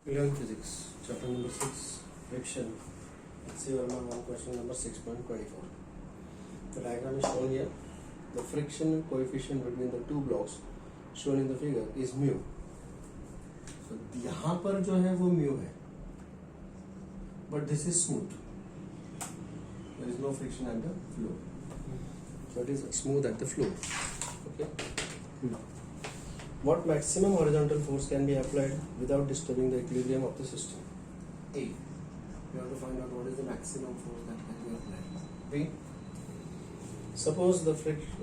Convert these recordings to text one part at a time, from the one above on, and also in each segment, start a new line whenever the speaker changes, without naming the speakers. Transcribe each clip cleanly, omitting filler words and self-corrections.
11th physics, chapter number 6, friction. Let's see Verma 1, question number 6.24. The diagram is shown here. The friction coefficient between the two blocks shown in the figure is mu. So यहाँ पर जो है वो mu है, but this is smooth. There is no friction at the floor. So it is smooth at the floor. Okay. What maximum horizontal force can be applied without disturbing the equilibrium of the system? A. You have to find out what is the maximum force that can be applied. B. Suppose the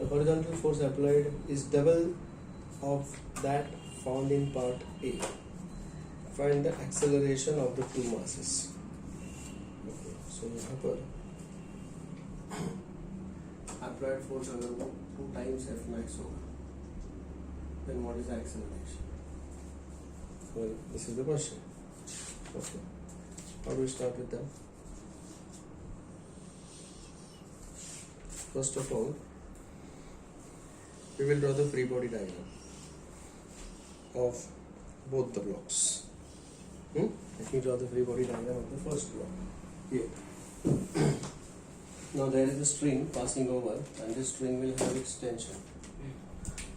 horizontal force applied is double of that found in part A. Find the acceleration of the two masses. Okay. So यहाँ पर applied force अगर वो 2 times F max होगा, then what is the acceleration? Well, this is the question. Okay. How do we start with that? First of all, we will draw the free body diagram of both the blocks. Let me draw the free body diagram of the first block. Here. Now there is a string passing over, and this string will have its tension.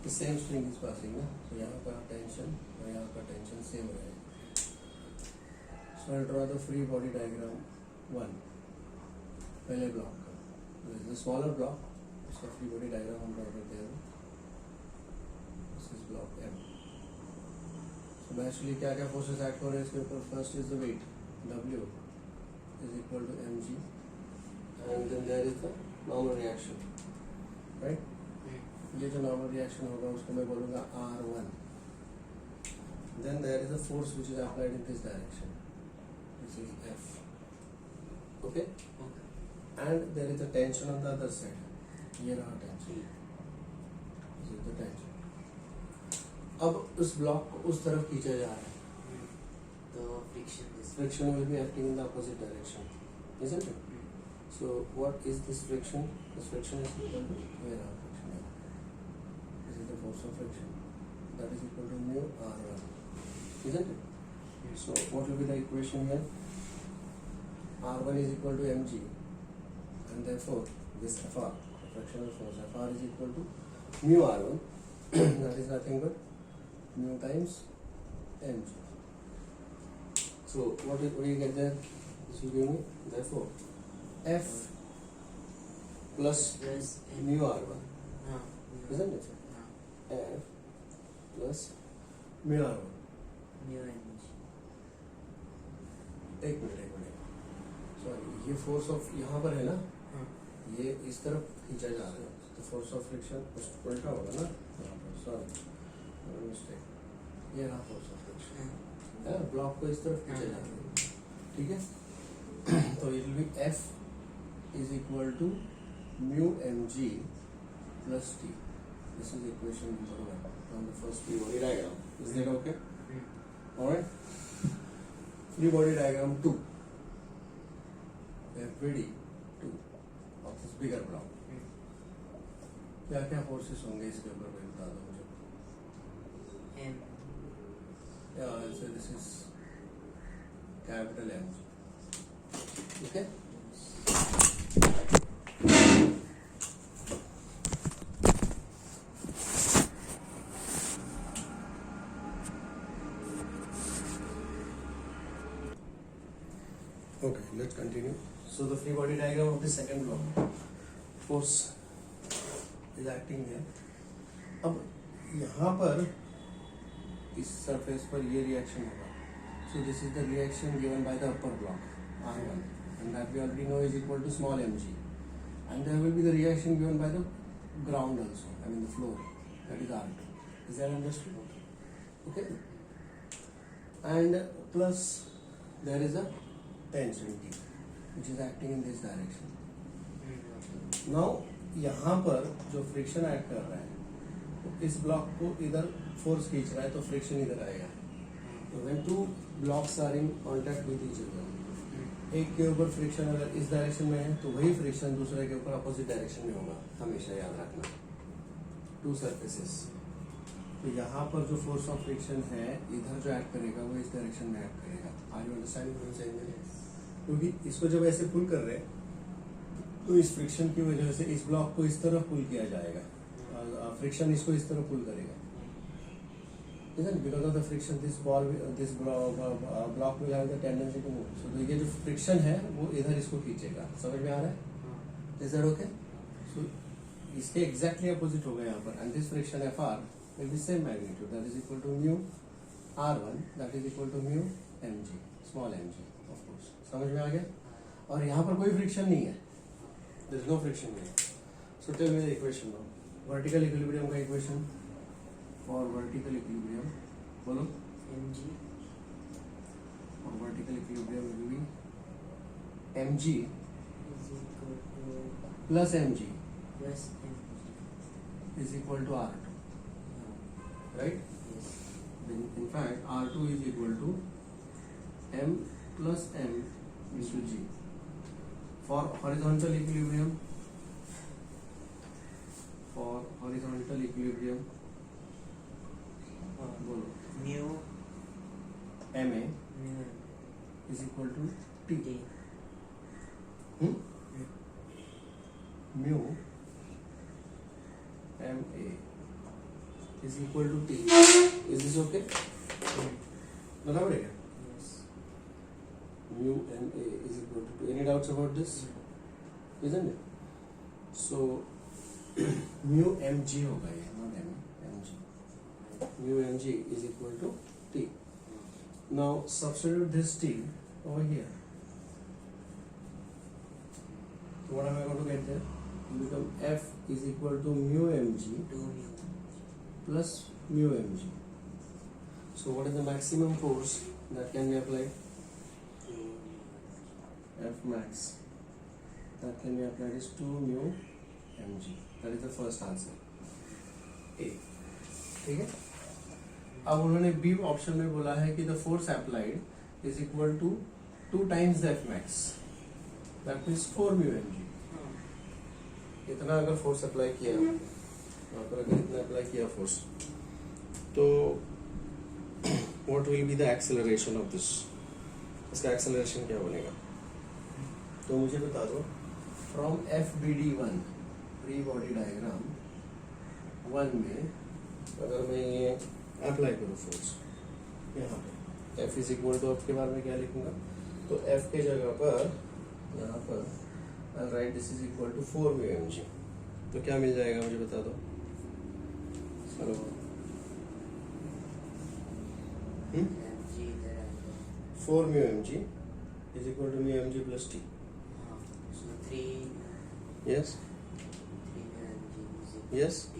The same string is passing, ना? So यहाँ पर tension और यहाँ पर tension same रहेगा. So I'll draw the free body diagram 1. पहले block का. This is the smaller block. इसका free body diagram हम draw करते हैं. This is block M. So naturally क्या forces act हो रहे हैं इसके ऊपर? First is the weight W is equal to mg, and then there is the normal reaction, right? ये जो नॉर्मल रिएक्शन होगा उसको मैं बोलूँगा R1. Then there is a force which is applied in this direction. This is F. Okay? And there is a tension on the other side. ये रहा tension. This is the tension. अब उस block को उस तरफ खींचा जा रहा है.
The friction
Friction will be acting in the opposite direction, isn't it? So what is this friction? This friction is equal to where our friction is. This is the force of friction. That is equal to mu R1, isn't it? So what will be the equation here? R1 is equal to mg, and therefore this Fr, the frictional force Fr, is equal to mu R1. That is nothing but mu times mg. So what do you get there? This will give me, therefore, F plus mu R1, isn't it? F plus mu R1. एक minute sorry, ये force of यहाँ पर है ना, ये इस तरफ खींचा जा रहा है, तो फोर्स ऑफ फ्रिक्शन उल्टा होगा ना, सॉरी मिस्टेक, ये रहा फोर्स ऑफ फ्रिक्शन, ब्लॉक को इस तरफ खींचा जा रहा है, ठीक है? तो it will B F is equal to mu mg plus T. This is equation number 1 from the first free body diagram. Is that okay? Alright. Free body diagram 2. FBD 2 of this bigger block. क्या क्या forces होंगे इसके ऊपर मैं बता दो मुझे.
M.
Yeah, I'll say this is capital M. Okay. Okay, let's continue. So the free body diagram of the second block, force is acting here. अब यहाँ पर इस surface पर ये reaction होगा. So this is the reaction given by the upper block R1, and that we already know is equal to small mg. And there will be the reaction given by the ground also, I mean the floor, that is R2. Is that understood? Okay. And plus there is a tension T which is acting in this direction. Now यहाँ पर जो friction act कर रहा है, तो इस block को इधर फोर्स खींच रहा है, तो फ्रिक्शन इधर आएगा. तो when two blocks are in contact with each other, एक के ऊपर फ्रिक्शन अगर इस डायरेक्शन में है तो वही फ्रिक्शन दूसरे के ऊपर अपोजिट डायरेक्शन में होगा, हमेशा याद रखना. टू सरफेसेस, तो यहाँ पर जो फोर्स ऑफ फ्रिक्शन है इधर जो एक्ट करेगा वो इस डायरेक्शन में एक्ट करेगा। Are you understand? क्योंकि इसको जब ऐसे पुल कर रहे हैं तो इस फ्रिक्शन की वजह से इस ब्लॉक को इस तरफ पुल किया जाएगा, फ्रिक्शन इसको इस तरफ पुल करेगा, isn't it? Because of the friction this block will have the tendency to move. So ये जो फ्रिक्शन है वो इधर इसको खींचेगा। समझ में आ रहा है? Is that okay? So इसके exactly opposite होगा यहाँ पर, and this friction Fr will be same magnitude, that is equal to mu R1, that is equal to mu mg, small mg of course. समझ में आ गया? और यहाँ पर कोई फ्रिक्शन नहीं है, there is no friction here. So tell me the equation now. Vertical equilibrium का equation for vertical equilibrium, बोलो।
mg
For vertical equilibrium will be mg
is equal to
plus mg
plus mg.
is equal to R2, right?
Yes.
In fact, R2 is equal to m plus m into g. For horizontal equilibrium, बोलो,
mu
ma
mu
is equal to t.
t.
Mu ma is equal to t. Is this okay? बराबर है क्या?
Yes.
Mu ma is equal to 2. Any doubts about this? Isn't it? So mu mg होगा ये, not m, mg. Mu mg is equal to t. Now substitute this t over here. So what am I going to get there? It will become F is equal to mu mg
2 mu.
plus mu mg. So what is the maximum force that can be applied? F max that can be applied is 2 mu mg. That is the first answer. A. ठीक है? अब उन्होंने B option में बोला है कि the force applied is equal to 2 times the F max. That means 4 mu mg. इतना अगर फोर्स अप्लाई किया, वहाँ पर अगर इतना अप्लाई किया फोर्स, तो what will be the acceleration of this? इसका acceleration क्या बनेगा? तो मुझे बता दो, from FBD1 free body diagram 1 में अगर मैं ये अप्लाई करूँ फोर्स यहाँ पे, F इज इक्वल टू, आपके बारे में क्या लिखूंगा, तो F के जगह पर यहाँ पर right this is equal to 4 mu mg. तो क्या मिल जाएगा मुझे बता दो। चलो
mg there I go.
4 mu mg is equal to mu mg plus t.
So 3
Yes.
mu mg is equal
Yes.
to t.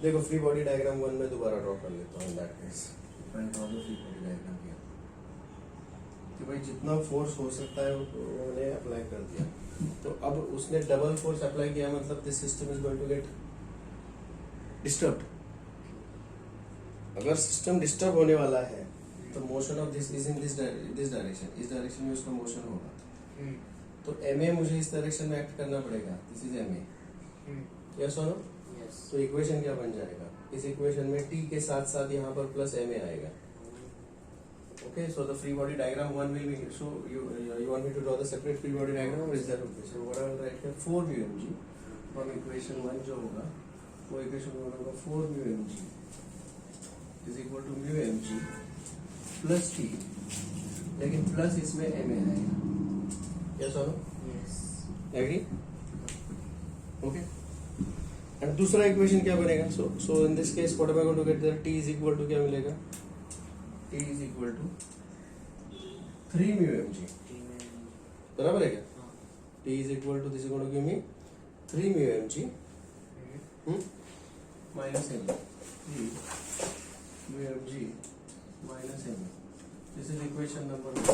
देखो फ्री बॉडी डायग्राम 1 में दोबारा ड्रॉ कर लेता हूँ। इन दैट केस मैंने draw the free body diagram किया कि भाई जितना फोर्स हो सकता है वो उन्होंने अप्लाई कर दिया। तो अब उसने डबल फोर्स अप्लाई किया, मतलब this system is going to get disturbed. अगर सिस्टम डिस्टर्ब होने वाला है तो motion of this is in this direction, इस डायरेक्शन में उसका मोशन होगा। तो एमए मुझे इस डायरेक्शन में एक्ट करना पड़ेगा, दिस इज एमए। यस और नो?
Yes.
तो इक्वेशन क्या बन जाएगा, इस इक्वेशन में टी के साथ साथ यहाँ पर प्लस एम ए आएगा। Okay, so the free body diagram 1 will be, so you want me to draw the separate free body diagram or is that okay? So what I will write here 4 mu mg from equation 1 जो होगा वो equation 1 होगा 4 mu mg is equal to mu mg plus t, लेकिन प्लस इसमें M A आएगा। Yes और no?
Yes.
Agree? Okay, and दूसरा इक्वेशन क्या बनेगा? So in this case what am I going to get there, t is equal to क्या मिलेगा, t is equal to 3 mu mg,
3 mu mg.
बराबर है क्या?
हाँ.
t is equal to this is going to give me 3 mu mg minus m, 3 mu mg minus m, this is equation number 1।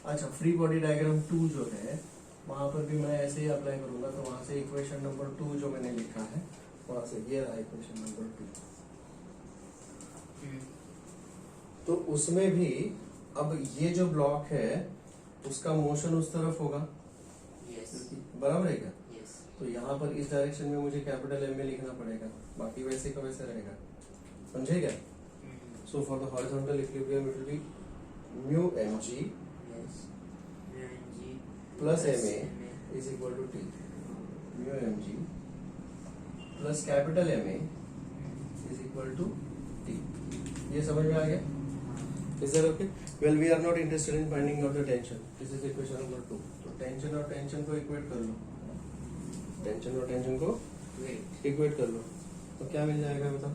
अच्छा, free body diagram 2 जो है वहां पर भी मैं ऐसे ही अप्लाई करूंगा, तो वहां से इक्वेशन नंबर 2 जो मैंने लिखा है वहां से ये रहा इक्वेशन नंबर 2। तो उसमें भी अब ये जो ब्लॉक है उसका मोशन उस तरफ होगा,
Yes.
बराबर है क्या?
Yes.
तो यहाँ पर इस डायरेक्शन में मुझे कैपिटल एम में लिखना पड़ेगा, बाकी वैसे का वैसे रहेगा। समझे क्या? So for the horizontal equilibrium it will be mu mg
Yes. Mu mg
plus ma is equal to T. Mu mg plus capital Ma is equal to T. ये समझ में आ गया? Is that okay? Well, we are not interested in finding out the tension. This is equation number 2. तो tension और tension को equate कर लो. Tension और टेंशन को
Wait.
इक्वेट कर लो. तो क्या मिल जाएगा बताओ?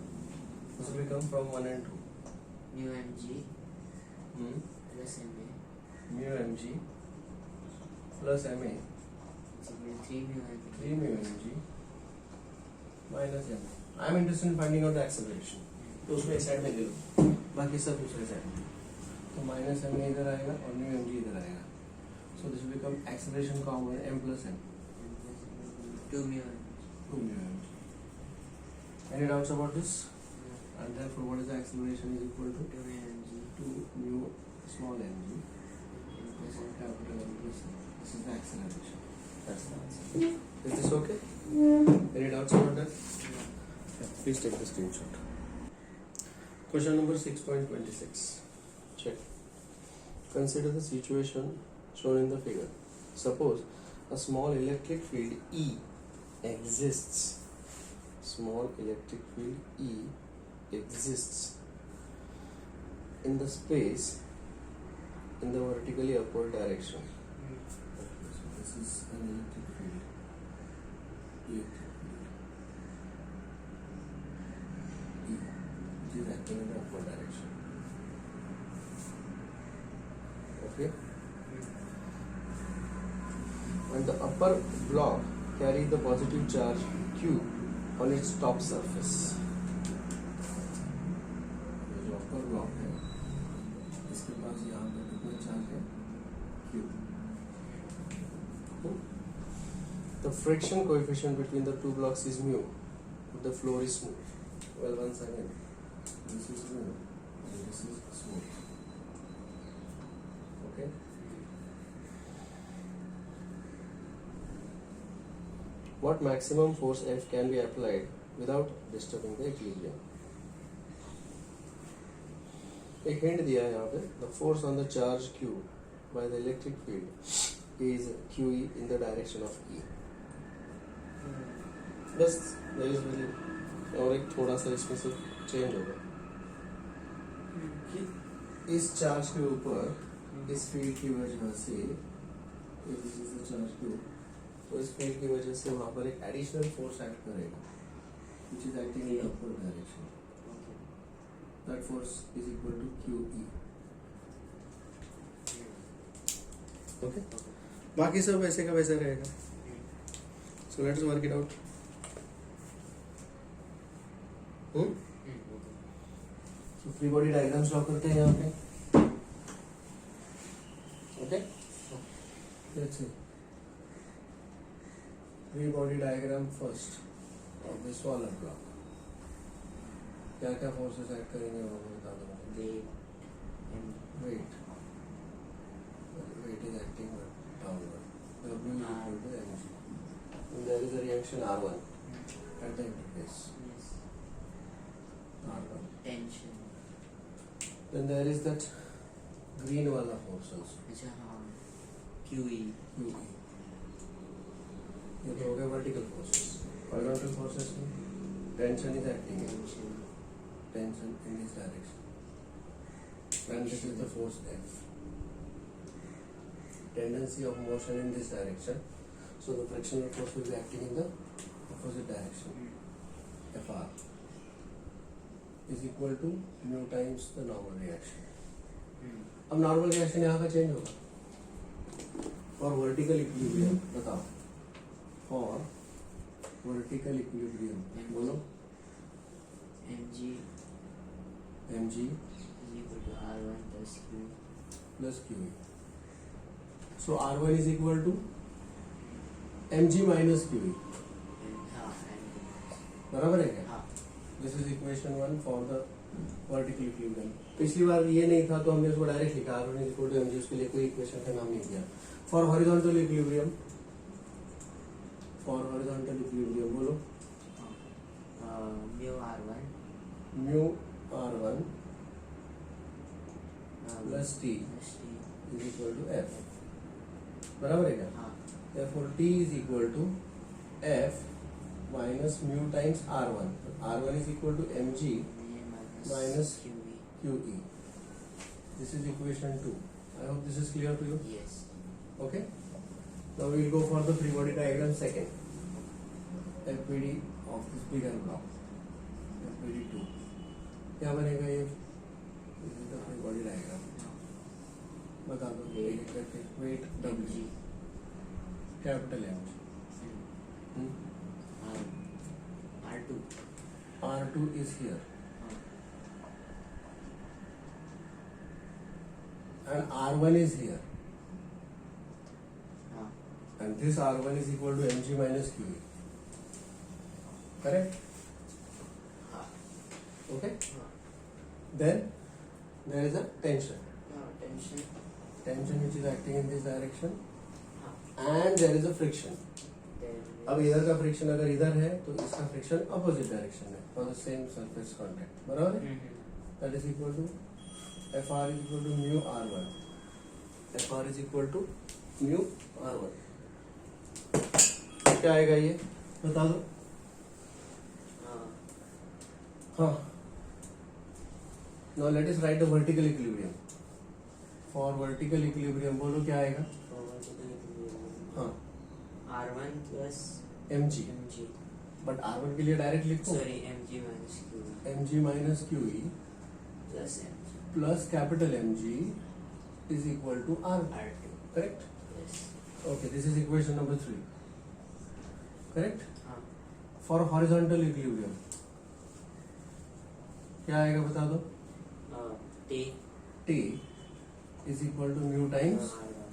This will come from 1 and 2.
Mu mg plus ma
Mu mg plus ma
is equal to 3 mu mg.
3 mu mg minus ma. I am interested in finding out the acceleration. तो उसमें एक side में ले लो, बाकी सब दूसरे side में. तो माइनस ma इधर आएगा और म्यू mg इधर आएगा. So this will become acceleration common m plus m.
2 mu mg.
2 mu mg. Any doubts about this? And therefore, what is the acceleration is equal to
2 mu mg
2 mu small mg
m plus
plus
m.
capital M plus m. This is the acceleration. That's the answer. Is this okay? Any doubts about that? Please take the screenshot. Question number 6.26. Check. Consider the situation shown in the figure. Suppose a small electric field E exists. Small electric field E exists in the space in the vertically upward direction. Okay, so this is an electric field. Electric field. E. It is acting in the upward direction. Okay. And the upper block carries the positive charge Q on its top surface. ये जो upper block है, इसके पास यहाँ पे कितना charge है? Q. The friction coefficient between the two blocks is mu. The floor is smooth. Well, once again, this is mu and this is smooth. Okay. What maximum force F can be applied without disturbing the equilibrium? एक hint दिया है यहाँ पे. The force on the charge Q by the electric field is QE in the direction of E. बस there is very और एक थोड़ा सा इसमें से चेंज होगा कि इस चार्ज के ऊपर इस फील्ड की वजह से this is the charge Q. तो इस फील्ड की वजह से वहाँ पर एक एडिशनल फोर्स एक्ट करेगा which is acting in the upward direction. That force is equal to QE. Okay? बाकी सब वैसे का वैसा रहेगा. So let's work it out. So free body diagrams draw करते हैं यहाँ पे. Okay? Let's see. Free body diagram first of the smaller block. क्या क्या forces act करेंगे वो बता दो. Weight. Weight is acting downward. W is equal to mg. And there is a reaction R1 at the interface.
Yes.
R1.
Tension.
Then there is that green wala force also.
अच्छा हाँ. QE.
QE. ये तो हो गया vertical forces. Horizontal forces में tension is acting in tension in this direction. And this is the force F. Tendency of motion in this direction. So the frictional force will be acting in the opposite direction. Fr is equal to mu times the normal reaction. अब normal reaction यहाँ का change होगा. For vertical equilibrium बताओ. For vertical equilibrium बोलो.
mg
mg
is equal to R1 plus Q.
plus QE. So R1 is equal to mg minus QE.
हाँ.
बराबर है क्या?
हाँ.
This is equation 1 for the vertical equilibrium. पिछली बार ये नहीं था तो हमने इसको डायरेक्ट लिखा R1 is equal to mg. उसके लिए कोई इक्वेशन का नाम नहीं दिया. For horizontal equilibrium. For horizontal equilibrium बोलो.
Mu R1
mu R1 plus T
plus T
is equal to F. बराबर है क्या?
हाँ
Therefore T is equal to F minus mu times R1. R1 is equal to mg minus
QE.
QE. This is equation 2. I hope this is clear to you.
Yes.
Okay. Now we will go for the free body diagram second. FBD of this bigger block. FBD2. क्या बनेगा ये? This is the free body diagram. बता दो. Weight W. Capital M.
R2.
R2 is here. And R1 is here. And this R1 is equal to mg minus QE. Correct? Okay? Then there is a tension.
Tension.
Tension which is acting in this direction. And there is a friction. अब इधर का friction अगर इधर है तो इसका friction opposite direction है for the same surface contact. बराबर है? That is equal to FR is equal to mu R1. FR is equal to mu R1. क्या आएगा ये? बता दो. हाँ. Now let us write the vertical equilibrium. For vertical equilibrium बोलो क्या आएगा? हाँ.
R1 plus
mg. But R1 के लिए डायरेक्ट लिखो.
Sorry, mg minus QE.
mg minus QE
Plus mg.
plus capital MG is equal to R2.
R2.
Correct?
Yes.
Okay, this is equation number 3. Correct?
हाँ.
For horizontal equilibrium क्या आएगा बता दो.
T.
T is equal to mu times
R1.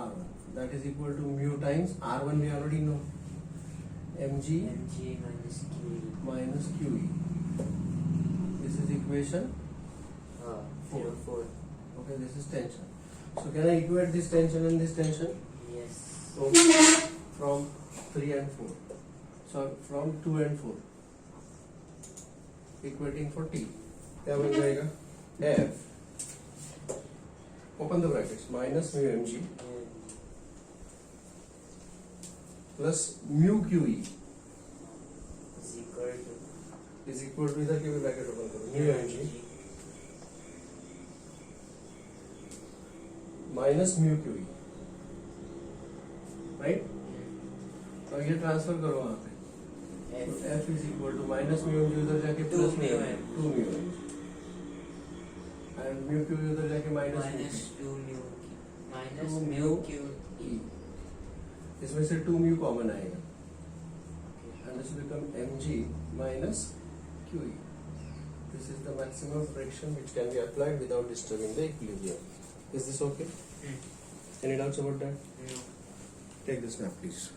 R1. That is equal to mu times R1 we already know. mg
mg minus QE.
minus QE. This is equation 4.
4.
Okay, this is tension. So can I equate this tension and this tension?
Yes.
So from 3 and 4. So from 2 and 4. Equating for T. क्या बन जाएगा? F. Open the brackets. Minus mu mg plus mu QE
Is equal to
is equal to इधर के भी bracket open करो. Mu mg minus mu QE. Right? तो ये transfer करो वहाँ पे.
F.
तो F is equal to minus mu mg उधर जाके
Two
plus
mu
mu
m.
2 mu mg and mu QE उधर जाके minus
minus
mu
2 mu minus
Two
mu
mu
QE.
E. इसमें से 2 mu कॉमन आएगा and this will become mg minus QE. This is the maximum friction which can be applied without disturbing the equilibrium. Is this okay? Any doubts about that?
No.
Take this map please.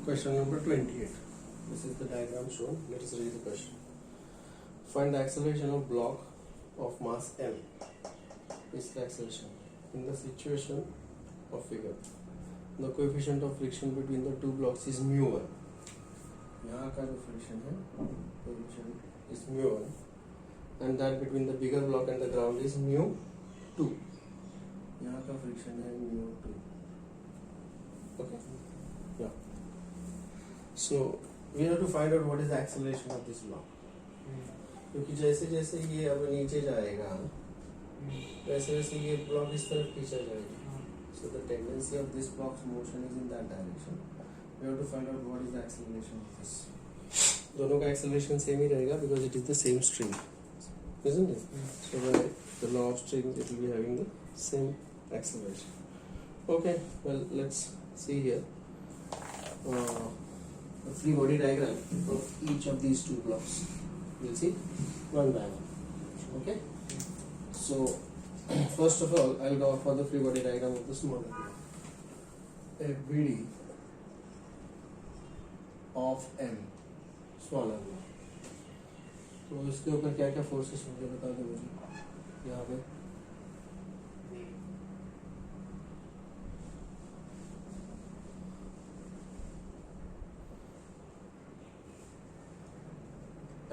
Question number 28. This is the diagram shown. Let us read the question. Find the acceleration of block of mass m. Is the acceleration in the situation of figure. The coefficient of friction between the two blocks is mu1. यहाँ का जो friction है, coefficient is mu1, and that between the bigger block and the ground is mu2. यहाँ का friction है mu2. Okay? Yeah. So we have to find out what is the acceleration of this block. क्योंकि जैसे जैसे ये अब नीचे जाएगा वैसे वैसे ये ब्लॉक इस तरफ खींचा जाएगा. So the tendency of this block's motion is in that direction. We have to find out what is the acceleration of this. दोनों का acceleration same ही रहेगा because it is the same string, isn't it? So by the law of strings it will be having the same acceleration. Okay, well let's see here the free body diagram of each of these two blocks. We'll see one by one. Okay. So first of all, I'll go for the free body diagram of the smaller block. FBD of M, smaller block. तो इसके ऊपर क्या क्या forces होंगे बता दो मुझे यहाँ पे.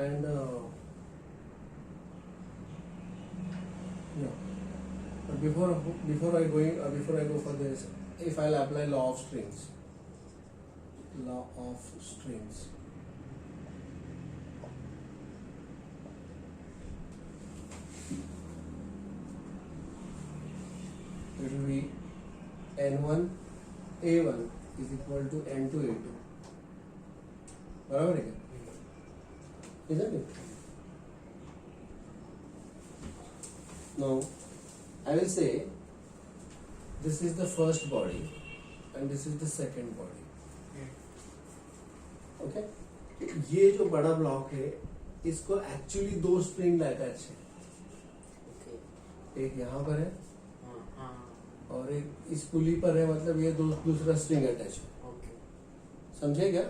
and yeah. But before I go for this, if I'll apply law of strings, it will be N1 A1 is equal to N2 A2. बराबर है क्या? Isn't it? Now I will say this is the first body and this is the second body. Okay? ये जो बड़ा block है इसको actually दो spring attach है. एक यहाँ पर है और एक इस पुली पर है, मतलब ये दूसरा स्ट्रिंग अटैच है. समझे क्या?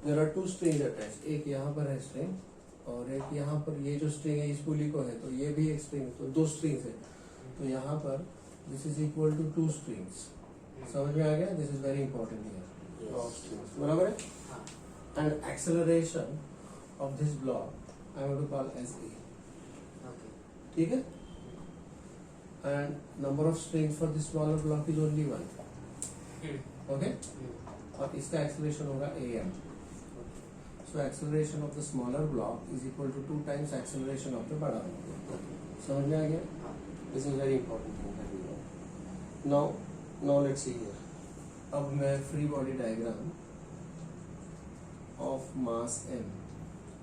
There are two string attach. एक यहाँ पर है स्ट्रिंग और एक यहाँ पर. ये जो स्ट्रिंग है इस पुली को है तो ये भी एक स्ट्रिंग, तो दो स्ट्रिंग्स है. तो यहाँ पर this is equal to two strings. समझ में आ गया? This is very important here. Law of strings. बराबर है. And acceleration of this block I want to call as A. ठीक है. And number of strings for this smaller block is only 1. Okay. और इसका एक्सेलरेशन होगा am. So acceleration of the smaller block is equal to 2 times acceleration of the बड़ा block. समझ में आ गया? This is very important thing that we know. Now let's see here. अब मैं free body diagram of mass m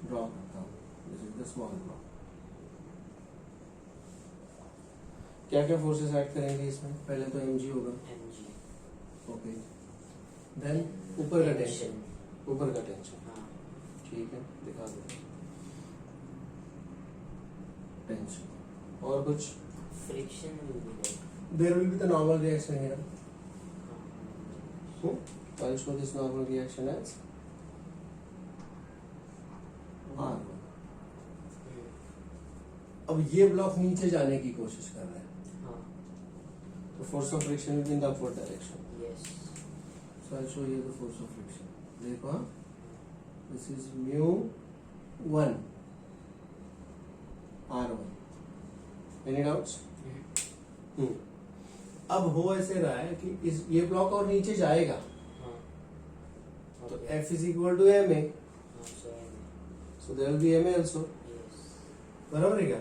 draw करता हूँ. This is the small block. क्या क्या फोर्सेस ऐड करेंगे इसमें? पहले तो mg होगा. ओके. देन ऊपर का टेंशन. ठीक है, दिखा दो. टेंशन और कुछ
friction
there will be the normal reaction here. I'll show this normal reaction as R1. अब ये ब्लॉक नीचे जाने की कोशिश कर रहा है तो force of friction will be in the upward direction. So I'll show you the force of friction. देखो, this is mu1 R1. Any doubts? अब हो ऐसे रहा है कि इस ये ब्लॉक और नीचे जाएगा तो F is equal to ma. So there will be ma also. बराबर है क्या?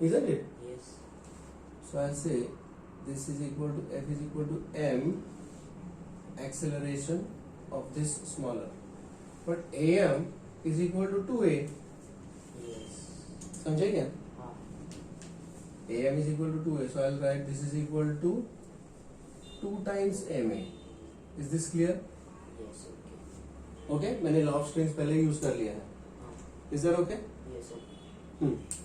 Isn't it? So I'll say this is equal to F is equal to m acceleration of this smaller, but am is equal to 2a. समझे क्या? am is equal to 2a, so I'll write this is equal to 2 times ma. Is this clear? Okay, मैंने law of strings पहले use कर लिया है. Is that okay?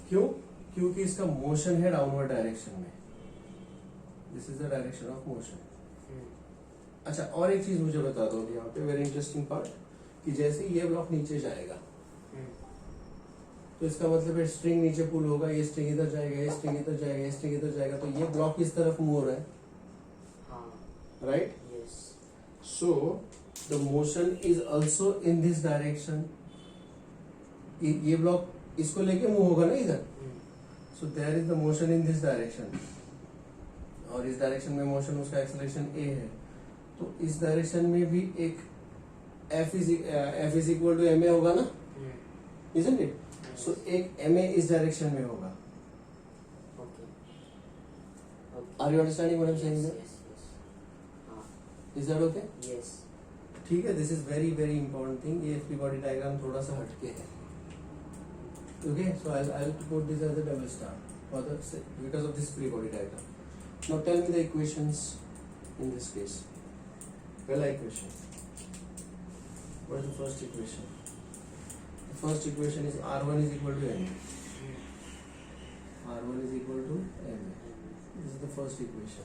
क्यों? क्योंकि इसका मोशन है डाउनवर्ड डायरेक्शन में. This is the direction of motion. अच्छा, और एक चीज मुझे बता दो यहाँ पे, वेरी इंटरेस्टिंग पार्ट, कि जैसे ये ब्लॉक नीचे जाएगा तो इसका मतलब है स्ट्रिंग नीचे पुल होगा, ये स्ट्रिंग इधर जाएगा, ये स्ट्रिंग इधर जाएगा, ये स्ट्रिंग इधर जाएगा, तो ये ब्लॉक इस तरफ मूव हो रहा है. Right? So the motion is also in this direction. ये ब्लॉक इसको लेके मूव होगा ना इधर. So there is the motion in this direction, और इस डायरेक्शन में मोशन, उसका एक्सेलरेशन a है. तो इस डायरेक्शन में भी एक F is equal to ma होगा ना. Isn't it? So एक ma इस डायरेक्शन में होगा. Are you understanding what I'm saying there? Is that okay? ठीक है. This is very very important thing. ये free body diagram थोड़ा सा हटके है. Okay, so I'll put this as a double star for the because of this free body diagram. Now tell me the equations in this case. Pehla equation. What is the first equation? The first equation is R1 is equal to m. R1 is equal to m. This is the first equation.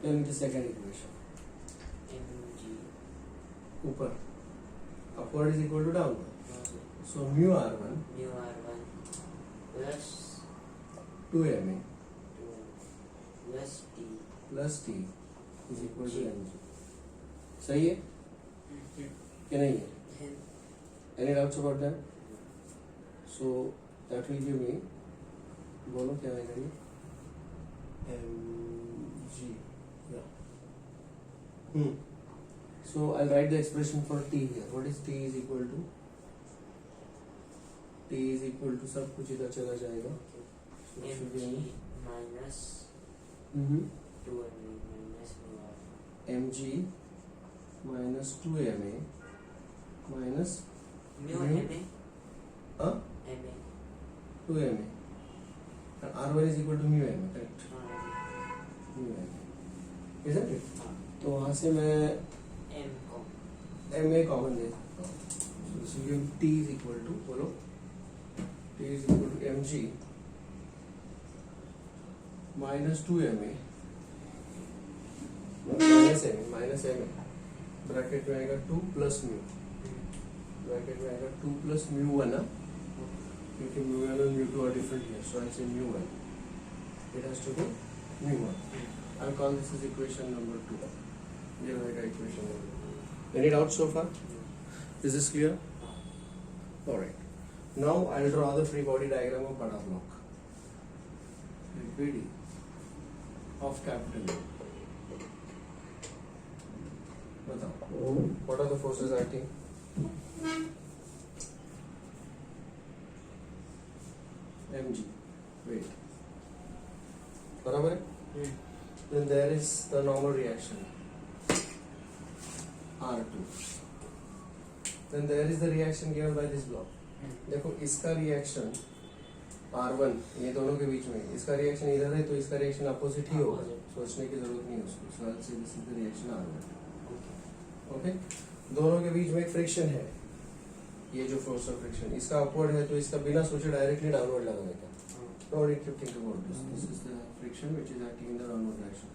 Tell me the second equation. ऊपर. Upward is equal to downward. So mu R1
plus
2ma
plus
t is equal to mg. सही है कि नहीं है? Any doubts about that? So that will give me, बोलो क्या आएगा ये? mg, yeah. So I'll write the expression for t here. What is t is equal to? T is equal to, सब कुछ इधर चला जाएगा. So it should be
mg minus
mm-hmm.
2ma minus
mg minus 2ma minus
mu
mu
ma
huh?
ma
2ma. And r1 is equal to mu ma, correct? mu ma, isn't it? तो वहाँ से मैं
m को
ma common ले सकता हूँ. So this will give t is equal to, बोलो, t is equal to mg minus 2ma minus ma bracket में आएगा 2 प्लस म्यू, ब्रैकेट में आएगा 2 प्लस म्यू 1 ना, क्योंकि म्यू 1 और mu 2 are different here, so I'll say mu 1. It has to be mu 1. I'll call this as equation number 2. ये रहेगा equation number 2. Any doubts so far? Is this clear? Alright. Now I'll draw the free body diagram of Bada block. BD of capital A. बताओ. What are the forces acting? mg. Wait. बराबर है? Then there is the normal reaction. R2. Then there is the reaction given by this block. देखो इसका reaction R1 ये दोनों के बीच में, इसका रिएक्शन इधर है तो इसका रिएक्शन अपोजिट ही होगा, सोचने की जरूरत नहीं है उसको. So I'll say this is the reaction R1. Okay, दोनों के बीच में एक फ्रिक्शन है, ये जो फोर्स ऑफ फ्रिक्शन, इसका अपवर्ड है तो इसका बिना सोचे डायरेक्टली डाउनवर्ड लगाने का. No need to think about this. This is the friction which is acting in the downward direction,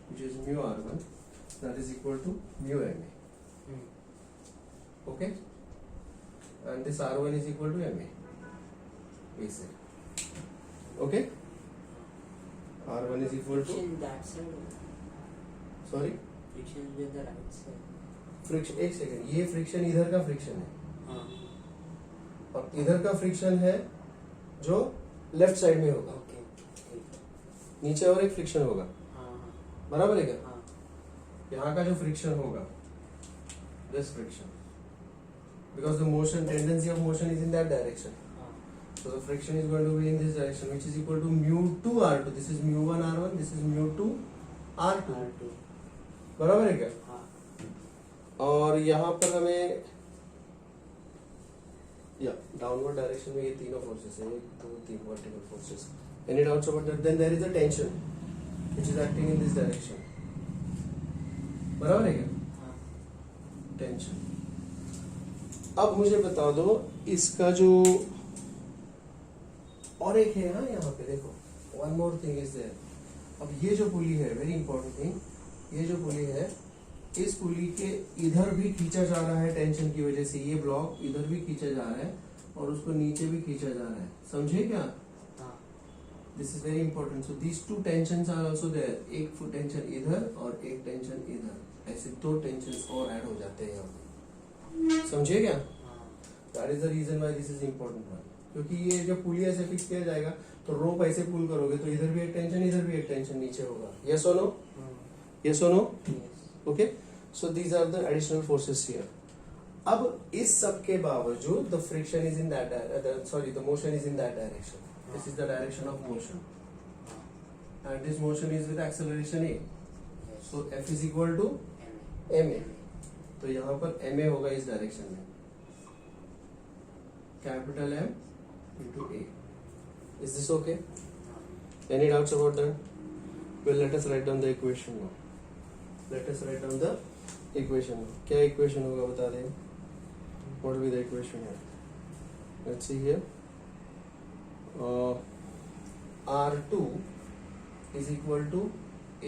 which is mu R1, that is equal to mu ma. Okay, and this R1 is equal to ma. We say. Okay, R1 is equal to,
friction that side,
sorry,
friction with the right side.
Friction, एक second, ये friction इधर का friction है
हाँ
और इधर का friction है जो लेफ्ट साइड में होगा.
ओके
नीचे और एक फ्रिक्शन होगा,
हाँ
बराबर है क्या?
हाँ
यहाँ का जो फ्रिक्शन होगा, this friction, because the motion, tendency of motion is in that direction,
हाँ
so the friction is going to be in this direction, which is equal to mu 2 r2. This is mu 1 r1, this is mu 2 r2.
R2
बराबर है क्या?
हाँ
और यहाँ पर हमें या डाउनवर्ड डायरेक्शन में ये तीनों फोर्सेस है, 1 2 3 vertical forces. Any doubts about that? Then there is a tension which is acting in this direction, बराबर है क्या?
हाँ
टेंशन. अब मुझे बता दो इसका जो और एक है, हाँ यहाँ पे देखो, one more thing is there. अब ये जो पुली है, वेरी इंपॉर्टेंट थिंग, ये जो पुली है, इस पुली के इधर भी खींचा जा रहा है टेंशन की वजह से, ये ब्लॉक इधर भी खींचा जा रहा है और उसको नीचे भी खींचा जा रहा है, समझे क्या?
हाँ
this is very important. So these two tensions are also there, एक टेंशन इधर और एक टेंशन इधर, ऐसे 2 टेंशन और ऐड हो जाते हैं यहाँ पे, समझे क्या?
हाँ
that is the reason why this is important one. क्योंकि ये जब पुली ऐसे फिक्स किया जाएगा तो रोप ऐसे पुल करोगे तो इधर भी एक टेंशन, इधर भी एक टेंशन नीचे होगा. यस और नो? यस और no?
Yes
okay, so these are the additional forces here. अब इस सब के बावजूद the friction is in that, sorry, the motion is in that direction. This is the direction of motion and this motion is with acceleration a. So F is equal to ma. तो यहाँ पर ma होगा इस direction में, capital M into A. Is this okay? Any doubts about that? Well, let us write down the equation now. Let us write down the equation now. क्या equation होगा बता दें? What will be the equation here? Let's see here. R2 is equal to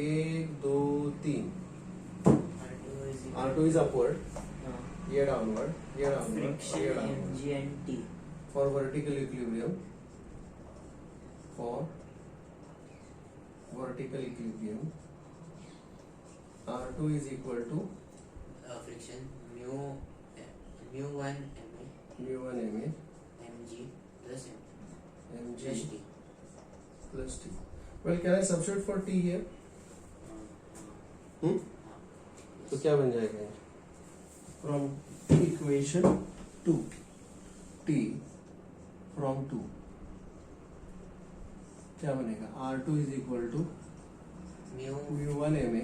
1 2 3. R2 is upward, ये downward, ये downward,
friction
ये downward.
mg and t
For vertical equilibrium, for vertical equilibrium, R2 is equal to
friction mu 1 ma
mu1 ma
mg plus
mg
plus t.
plus t. Well, can I substitute for t here? Hmm? तो क्या बन जाएगा? From equation 2 t from 2 क्या बनेगा? R2 is equal to mu1 ma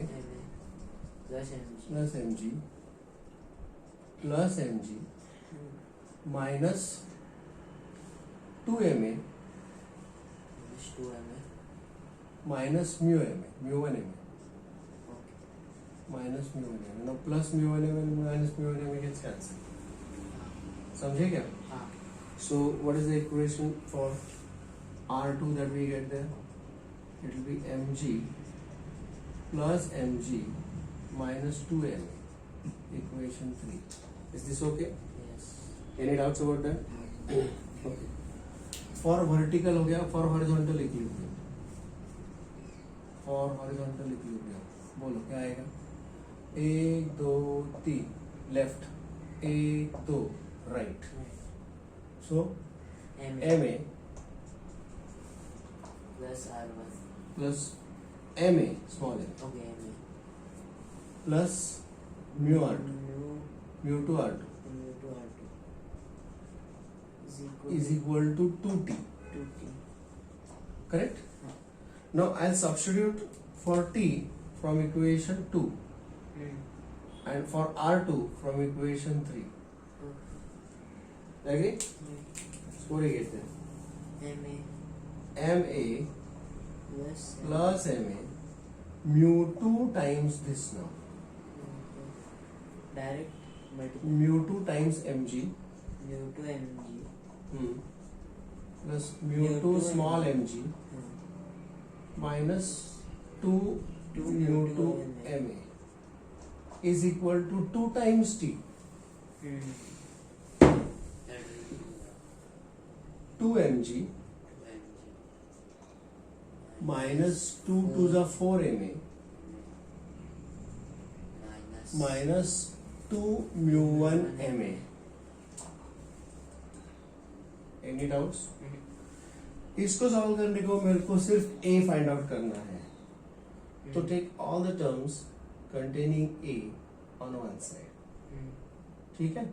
plus mg
plus mg plus mg minus 2 ma
minus 2 ma.
minus mu ma mu1 ma
Okay.
minus mu1 ma. Now plus mu1 ma minus mu1 ma gets cancelled. समझे क्या?
हाँ.
So what is the equation for R2 that we get there? It will be mg plus mg minus 2m. Equation 3. Is this okay?
Yes.
Any doubts about that? Okay. For vertical हो गया, for horizontal equilibrium. For horizontal equilibrium. बोलो क्या आएगा? 1 2 3 left, 1 2 right. So ma
plus r1
plus ma small m
okay ma
plus mu r2
mu
mu2 r2
to r2
is equal to 2t.
to t.
Correct? Now I'll substitute for t from equation 2 and for r2 from equation 3. Agree? So what do you get there?
ma
ma
plus
plus ma mu2 times this now.
direct multiple
Mu2 times mg
mu to mg
plus mu2 small mg minus 2 mu2 ma is equal to 2 times t. 2 mg minus 2 to the 4 ma minus 2 mu1 ma. Any doubts? इसको solve करने को मेरे को सिर्फ a find out करना है. तो take all the terms containing a on one side. ठीक है?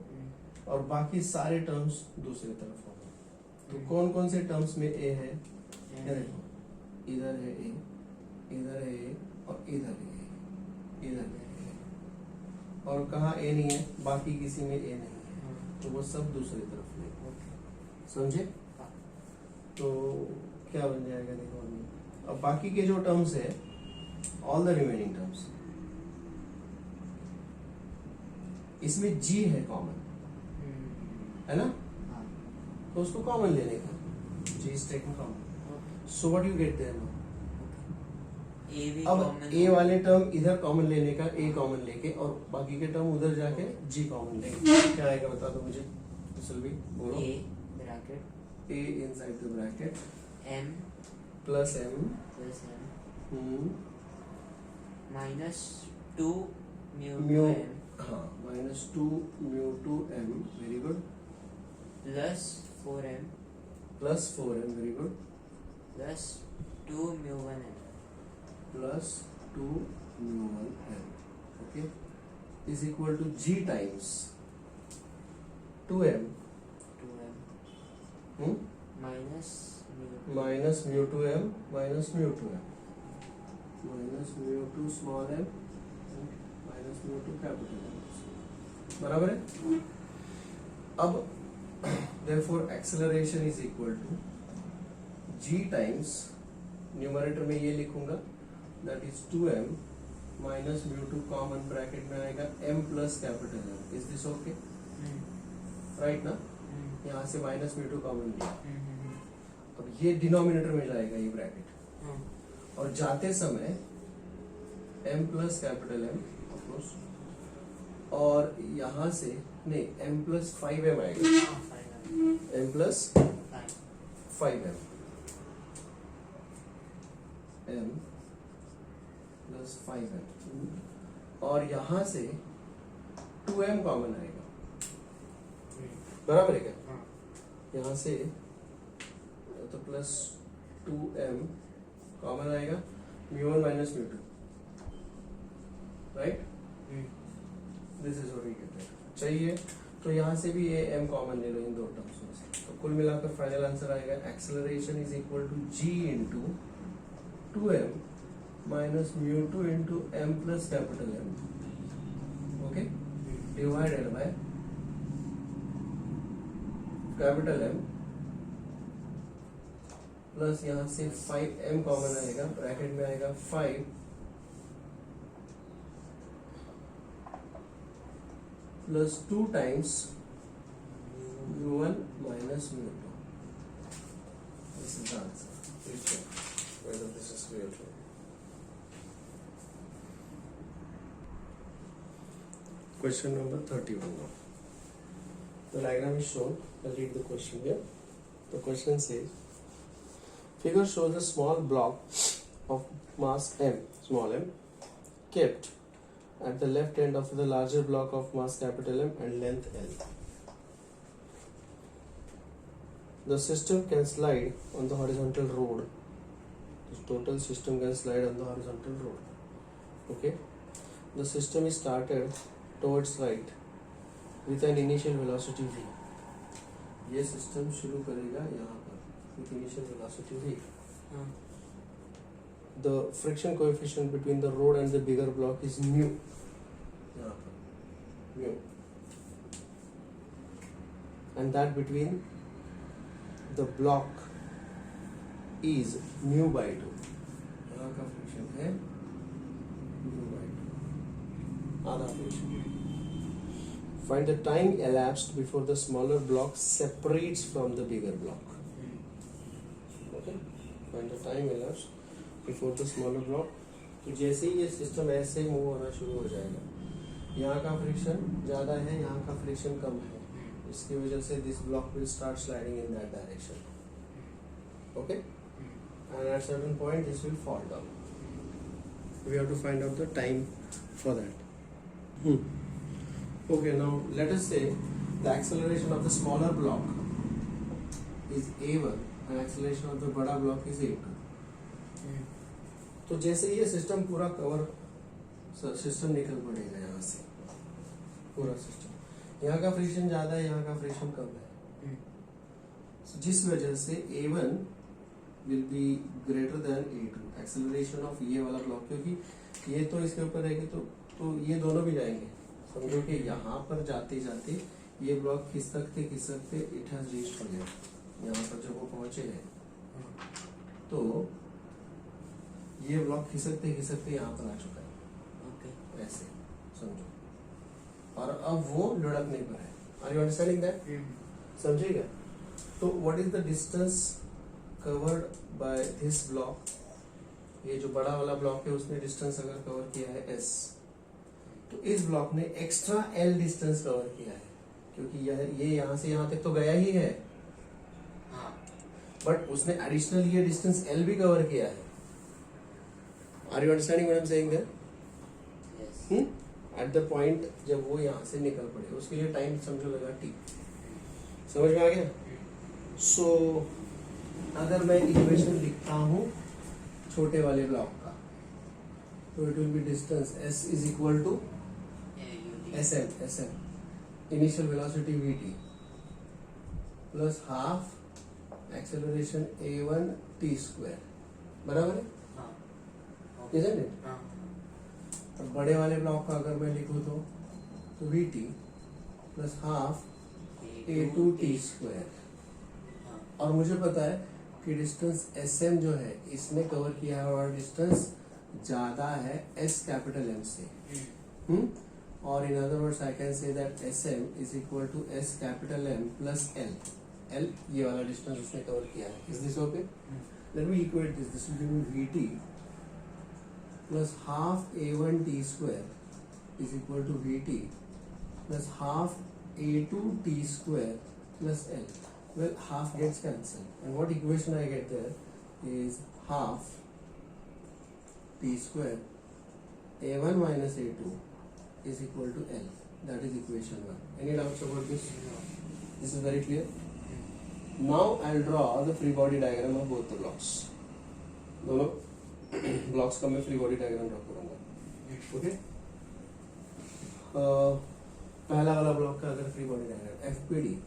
और बाकी सारे टर्म्स दूसरी तरफ होंगे. तो कौन कौन से टर्म्स में a है? ये देखो, इधर है a, इधर है a और इधर है a, इधर है a. और कहाँ a नहीं है? बाकी किसी में a नहीं है. तो वो सब दूसरी तरफ ले. समझे? तो क्या बन जाएगा देखो अभी. अब बाकी के जो टर्म्स है, ऑल द रिमेनिंग टर्म्स, इसमें g है कॉमन, है ना? तो उसको कॉमन लेने का. g is taken common. So what you get there now? अब a वाले टर्म इधर कॉमन लेने का, a कॉमन लेके, और बाकी के टर्म उधर जाके g कॉमन लेंगे. क्या आएगा बता दो मुझे. भी बोलो.
a bracket
a inside the bracket
m
plus m
minus 2 mu
mu
to m
हाँ minus 2 mu 2 m. Very good.
plus 4m
Plus 4m. Very good.
plus 2 mu 1m
Plus 2 mu 1 m. Okay. Is equal to g times 2m
2m minus mu
minus mu 2m minus mu 2m minus mu 2 small m minus mu 2 capital M. बराबर है. अब therefore acceleration is equal to g times, numerator में ये लिखूंगा, that is 2m minus mu 2 common bracket में आएगा m plus capital M. Is this okay? Right ना? यहाँ से माइनस म्यू 2 कॉमन लिया. अब ये डिनोमिनेटर में जाएगा ये ब्रैकेट, और जाते समय m plus capital M of course, और यहाँ से नहीं m प्लस 5m आएगा. m plus 5m m plus 5m, और यहाँ से 2m कॉमन आएगा. बराबर है क्या? यहाँ से तो प्लस 2m कॉमन आएगा, μ1 minus μ2, right, this is what we get. चाहिए तो यहाँ से भी ये m कॉमन ले लो इन दो टर्म्स में से, तो कुल मिलाकर फाइनल आंसर आएगा acceleration is equal to g into 2m minus μ2 into m plus capital M, okay, divided by capital M plus यहाँ से 5m कॉमन आएगा, ब्रैकेट में आएगा 5 plus 2 times μ1 minus μ2. This is the answer. Please check whether this is real true. Question number 31 now. The diagram is shown. I'll read the question here. The question says, figure shows a small block of mass m, small m, kept at the left end of the larger block of mass capital M and length L. The system can slide on the horizontal road. The total system can slide on the horizontal road. Okay. The system is started towards right with an initial velocity v. ये system शुरू करेगा यहाँ पर with initial velocity v. The friction coefficient between the road and the bigger block is mu. यहाँ पर mu. And that between the block is mu by 2. यहाँ का friction है mu by 2, आधा friction. Find the time elapsed before the smaller block separates from the bigger block. Okay? Find the time elapsed before the smaller block. तो जैसे ही ये system ऐसे move होना शुरू हो जाएगा, यहाँ का फ्रिक्शन ज़्यादा है, यहाँ का फ्रिक्शन कम है, इसकी वजह से this block will start sliding in that direction. Okay? And at certain point this will fall down. We have to find out the time for that. Okay, now let us say the acceleration of the smaller block is a1 and acceleration of the बड़ा block is a2. तो जैसे ये system पूरा cover, system निकल पड़ेगा यहाँ से, पूरा सिस्टम, यहाँ का फ्रिक्शन ज़्यादा है, यहाँ का फ्रिक्शन कम है, जिस वजह से a1 will be greater than a2, acceleration of ये वाला ब्लॉक, क्योंकि ये तो इसके ऊपर रहेगी तो ये दोनों भी जाएंगे. समझो कि यहाँ पर जाते जाते ये ब्लॉक खिसकते इट हैज रीच्ड हियर, यहाँ पर जब वो पहुंचे हैं तो ये ब्लॉक खिसकते यहाँ पर आ चुका है. ओके, ऐसे समझो, और अब वो लुढ़कने पर है. Are you understanding that? समझिएगा. तो what is the distance covered by this block? ये जो बड़ा वाला ब्लॉक है उसने डिस्टेंस अगर कवर किया है s, तो इस ब्लॉक ने एक्स्ट्रा l डिस्टेंस कवर किया है, क्योंकि ये यहाँ से यहाँ तक तो गया ही है, बट उसने एडिशनल ये डिस्टेंस l भी कवर किया है. Are you understanding what I am saying there? Yes. At the point जब वो यहाँ से निकल पड़े, उसके लिए टाइम समझो लगा t. समझ में आ गया? सो अगर मैं इक्वेशन लिखता हूँ छोटे वाले ब्लॉक का, तो it will be distance s is equal to sm, initial velocity vt plus half acceleration a1 t square, बराबर है? Isn't it? अब बड़े वाले ब्लॉक का अगर मैं लिखूँ तो vt plus half a2 t square, और मुझे पता है कि डिस्टेंस sm जो है इसने कवर किया है और डिस्टेंस ज्यादा है s कैपिटल M से. और in other words I can say that sm is equal to s capital M plus l ये वाला डिस्टेंस उसने कवर किया है. Is this okay? Let me equate this will give me vt plus half a1 t square is equal to vt plus half a2 t square plus l. Well, half gets cancelled, and what equation I get there is half t square a1 minus a2 is equal to l. That is equation 1. Any doubts about this? This is very clear. Now I draw the free body diagram of both the blocks. दोनों blocks का मैं free body diagram draw करूंगा. Okay. पहला वाला block का अगर free body diagram FBD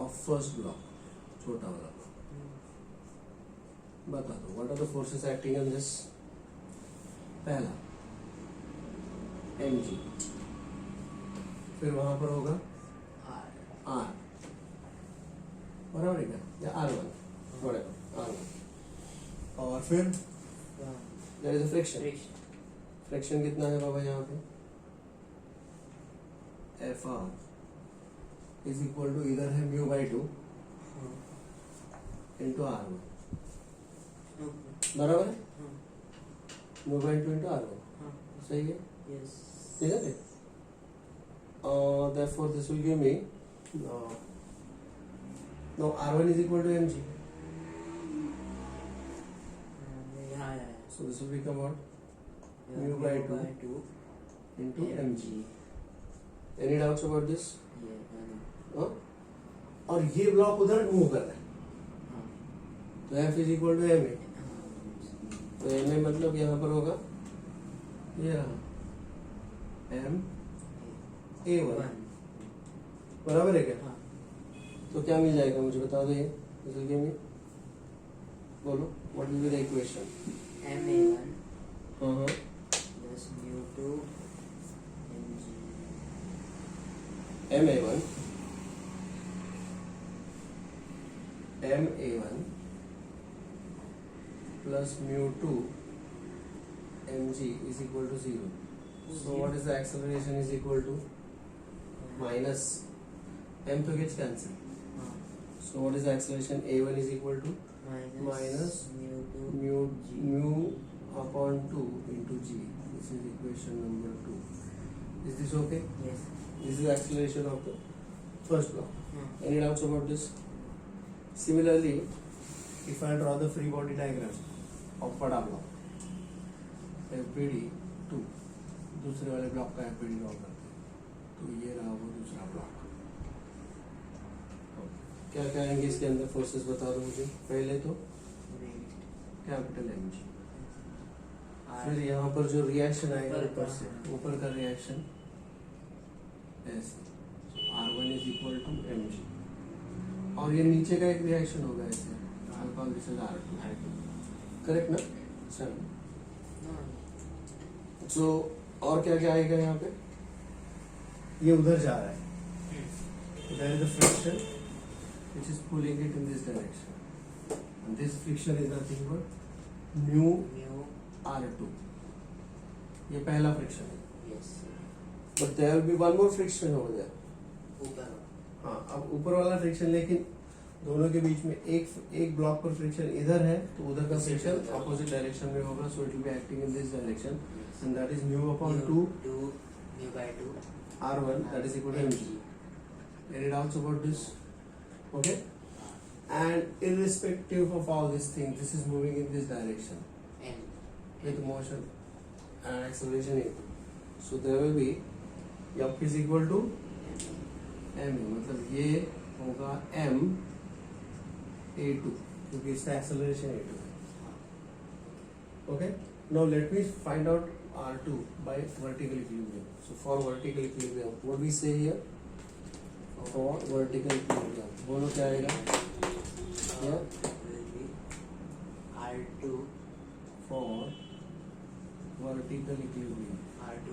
of first block, छोटा वाला ब्लॉक, बता दो what are the forces acting on this. पहला mg, फिर वहां पर होगा r, बराबर है क्या, या r1, whatever, r1, और फिर there is a friction. Friction कितना है बाबा यहाँ पे, Fr इज इक्वल टू इधर है म्यू बाई 2 इंटू r1, बराबर है, म्यू बाई 2 इंटू r1, सही है.
Yes.
Isn't it? Therefore, this will give me now R1 is equal to mg.
Yeah.
So this will become what?
Yeah,
Mu by 2 into mg. Any doubts about this?
Yeah.
और ये block उधर move कर रहा है, तो F is equal to m a. तो m ए मतलब यहाँ पर होगा ये रहा एम ए वन, बराबर है क्या. तो क्या मिल जाएगा मुझे बता दो. ये बोलो what will be the equation.
Ma1
हाँ
plus mu2 mg.
ma1 plus mu2 mg is equal to 0. So what is the acceleration is equal to minus m to gets cancelled. So what is the acceleration, a1 is equal to minus
mu2
mu upon 2 into g. This is equation number 2. Is this okay?
Yes.
This is the acceleration of the first block. Any doubts about this? Similarly, if I draw the free body diagram of बड़ा block FBD 2, दूसरे वाले block का FBD draw करते हैं, तो ये रहा वो दूसरा ब्लॉक. क्या क्या आएंगे इसके अंदर फोर्सेस बता दो मुझे. पहले तो कैपिटल mg, फिर यहाँ पर जो रिएक्शन आएगा ऊपर से, ऊपर का रिएक्शन ऐसे r1 is equal to mg, और ये नीचे का एक रिएक्शन होगा ऐसे alpha this is r2, correct ना. चलो सो और क्या क्या आएगा यहाँ पे. ये उधर जा रहा है, there is a friction which is pulling it in this direction, and this friction is nothing but mu r2. ये पहला फ्रिक्शन है.
Yes.
but there will be one more friction over there.
ऊपर.
हाँ, अब ऊपर वाला फ्रिक्शन, लेकिन दोनों के बीच में एक ब्लॉक पर फ्रिक्शन इधर है, तो उधर का फ्रिक्शन अपोजिट डायरेक्शन में होगा. So it will be acting in this direction, and that is mu upon 2
mu by 2
r1 that is equal to mg. Any doubts about this? Okay. And irrespective of all these things, this is moving in this direction
m
with motion and acceleration a. So there will be f is equal to m, मतलब ये होगा m a2, क्योंकि इसका acceleration a2 है. Okay. Now let me find out r2 by vertical equilibrium. So for vertical equilibrium, what we say here? For vertical equilibrium, बोलो क्या आएगा.
will be r2
For vertical equilibrium
r2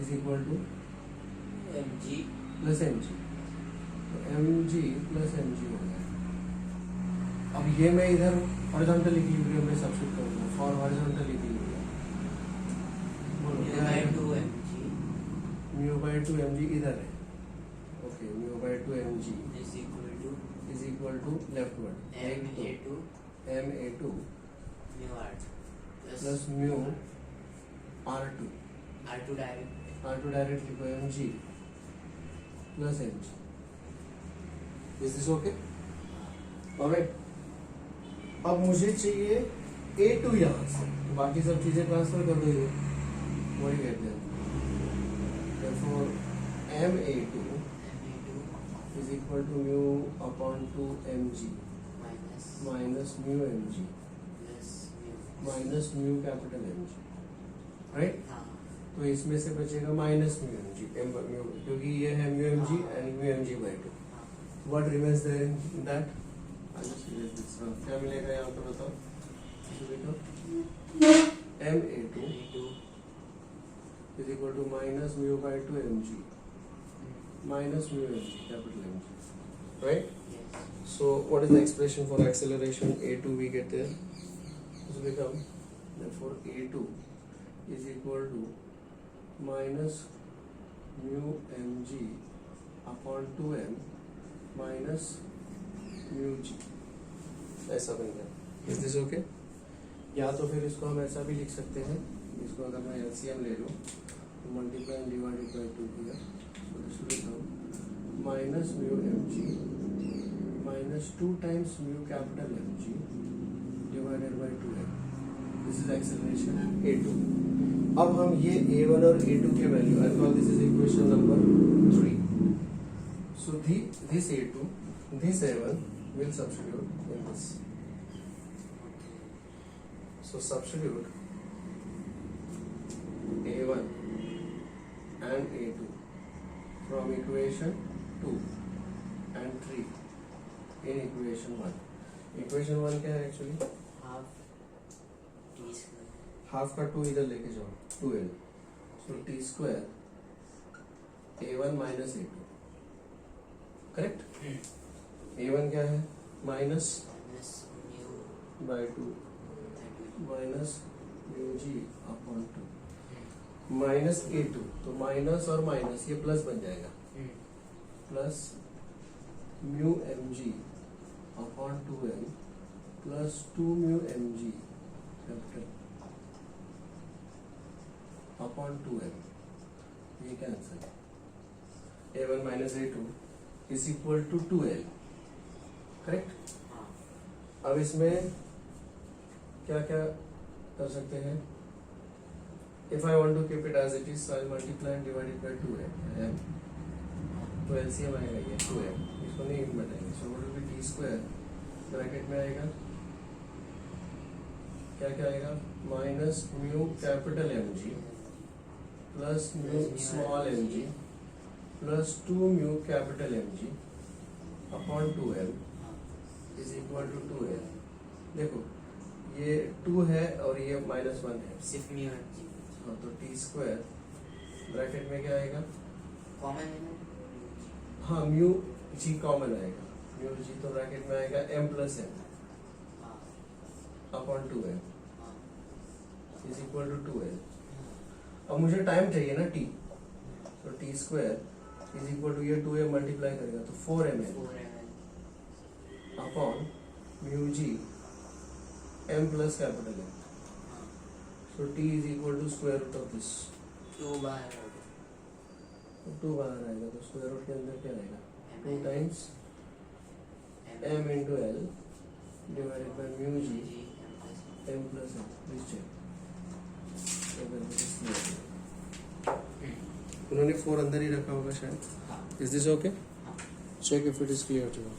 is equal to
mg
plus mg. तो mg plus mg हो गया. अब ये मैं इधर हॉरिजॉन्टल इक्विलिब्रियम में सब्स्टिट्यूट करूंगा. फॉर हॉरिजॉन्टल इक्विलिब्रियम बोलो
mu
क्या
by
है.
2 mg
म्यू बाई 2 mg इधर है. Okay, mu by 2 mg
is equal to
is equal to leftward
ma2
ma2
mu r2
plus mu r2.
r2 direct
r2 directly को mg plus mg. Is this okay? Alright. अब मुझे चाहिए a2 यहाँ से, तो बाकी सब चीजें ट्रांसफर कर दो. ये वही कहते हैं. Therefore ma2
ma2
is equal to mu upon 2 mg
minus
minus mu mg
plus mu.
Minus mu capital mg, right?
हाँ.
तो इसमें से बचेगा माइनस म्यू mg म्यू, क्योंकि ये है mu mg and mu mg by 2.
हाँ.
What remains there in that? क्या मिलेगा यहाँ पे बताओ? ma2
A2.
is equal to minus mu by 2 mg minus mu mg capital mg, right?
Yes.
So what is the expression for acceleration a2 we get there? This will become, therefore a2 is equal to minus mu mg upon 2m minus mu g. ऐसा बन गया. Is this okay? या तो फिर इसको हम ऐसा भी लिख सकते हैं, इसको अगर मैं LCM ले लूँ तो मल्टीप्लाई एंड डिवाइडेड बाई 2 किया तो this will become minus mu mg minus 2 times mu capital mg divided by 2m. This is acceleration a2. अब हम ये a1 और a2 के value, I call this is equation number 3. So this a2, this a1 will substitute in this. So substitute a1 and a2 from equation 2 and 3 in equation 1. Equation 1 क्या है actually?
Half t square.
Half का 2 इधर लेके जाओ, 2l. So t square a1 minus a2. Correct? a1 क्या है? Minus
Minus mu
by 2
that
minus mu g upon 2 minus a2. तो minus और माइनस ये प्लस बन जाएगा,
will.
Plus mu mg upon 2m plus 2 mu mg capital upon 2m. ये cancel. a1 minus a2 is equal to 2l. Correct?
हाँ.
अब इसमें क्या क्या कर सकते हैं? If I want to keep it as it is, so I'll multiply and divide it by 2m. तो LCM आएगा ये 2m. इसको नहीं बताएंगे. So what will be t square? Bracket में आएगा क्या क्या आएगा? Minus mu capital mg plus mu small mg plus 2 mu capital mg upon 2m is equal to 2l. देखो ये 2 है और ये -1 है.
सिर्फ mu and g.
हाँ, तो टी स्क्वायर ब्रैकेट में क्या आएगा?
Common है ना?
हाँ, म्यू जी कॉमन आएगा. म्यू जी तो ब्रैकेट में आएगा m प्लस m
हाँ.
अपॉन 2m
हाँ.
Is equal to 2l. अब मुझे टाइम चाहिए ना t, तो t square is equal to ये 2m मल्टीप्लाई करेगा तो 4ml
4 ml.
Upon mu g m plus capital m.
हाँ.
So t is equal to square root of this.
2 बाहर होगा.
तो 2 बाहर आएगा तो स्क्वायर रूट के अंदर क्या आएगा? 2
m
times m into l divided by mu g
g m plus
m plus m. Please check. So then this is clear. उन्होंने 4 अंदर ही रखा होगा शायद.
हाँ.
Is this okay?
हाँ.
Check if it is clear to you.